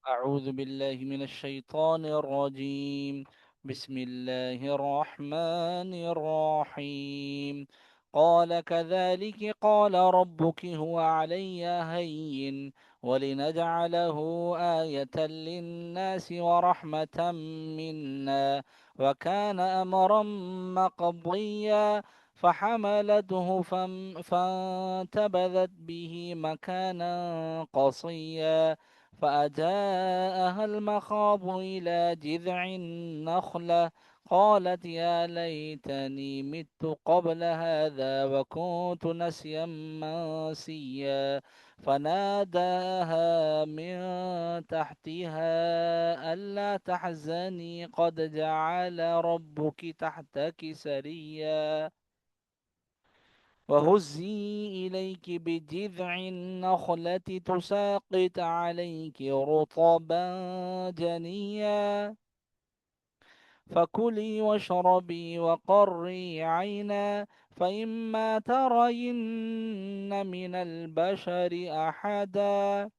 أعوذ بالله من الشيطان الرجيم. بسم الله الرحمن الرحيم. قال كذلك قال ربك هو علي هين ولنجعله آية للناس ورحمة منا وكان أمرا مقضيا. فحملته فانتبذت به مكانا قصيا. فأجاءها المخاض إلى جذع النخلة قالت يا ليتني مت قبل هذا وكنت نسيا منسيا. فناداها من تحتها ألا تحزني قد جعل ربك تحتك سريا وهزي إليك بجذع النخلة تساقط عليك رطبا جنيا. فكلي واشربي وقري عينا فإما ترين من البشر أحدا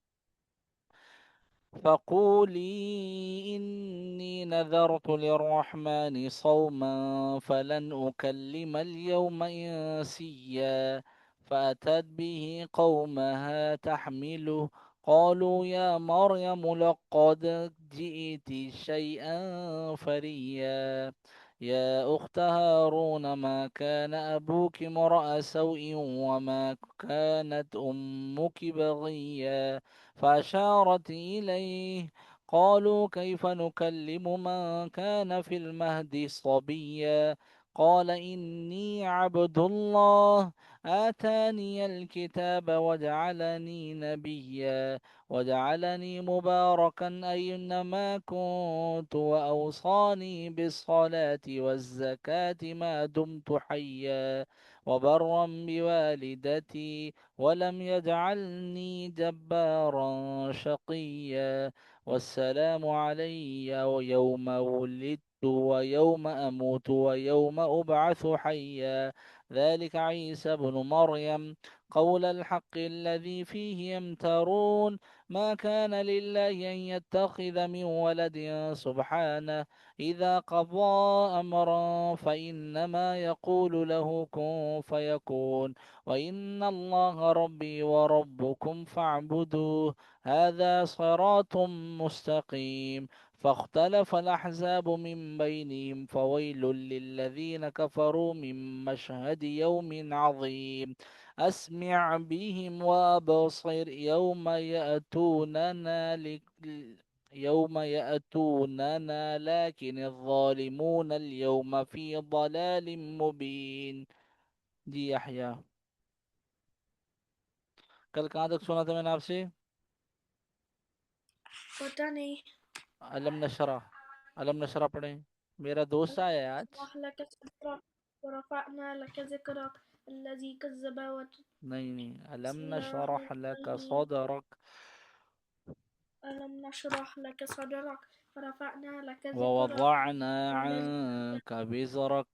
فقولي إني نذرت للرحمن صوما فلن أكلم اليوم إنسيا. فأتت به قومها تحمله قالوا يا مريم لقد جئت شيئا فريا. يا أخت هارون ما كان أبوك امرأ سوء وما كانت أمك بغيا. فأشارت إليه قالوا كيف نكلم من كان في المهد صبيا. قال إني عبد الله آتاني الكتاب وجعلني نبيا وجعلني مباركا أينما كنت وأوصاني بالصلاة والزكاة ما دمت حيا وبرا بوالدتي ولم يجعلني جبارا شقيا. والسلام علي يوم ولدت ويوم أموت ويوم أبعث حيا. ذلك عيسى بن مريم قول الحق الذي فيه يمترون. ما كان لله أن يتخذ من ولد سبحانه إذا قضى أمرا فإنما يقول له كن فيكون. وإن الله ربي وربكم فاعبدوه هذا صراط مستقيم. فاختلف الأحزاب من بينهم فويل للذين كفروا من مشهد يوم عظيم. أسمع بهم وأبصر يوم يأتوننا لكن الظالمون اليوم في ضلال مبين. जी यحया कल कहाँ तक सुना था मैंने आपसे। पता नहीं। अलम नशरा। अलम नशरा पढ़े। मेरा दोस्त ألم आया है आज। نشرح لك صدرك ورفعنا لك ذكرك الذي كذب नहीं नहीं अलम وتولاه नशरह लक قلبك सदरक ألم نشرح لك صدرك ورفعنا لك ذكرك ووضعنا الذي عنك بزرك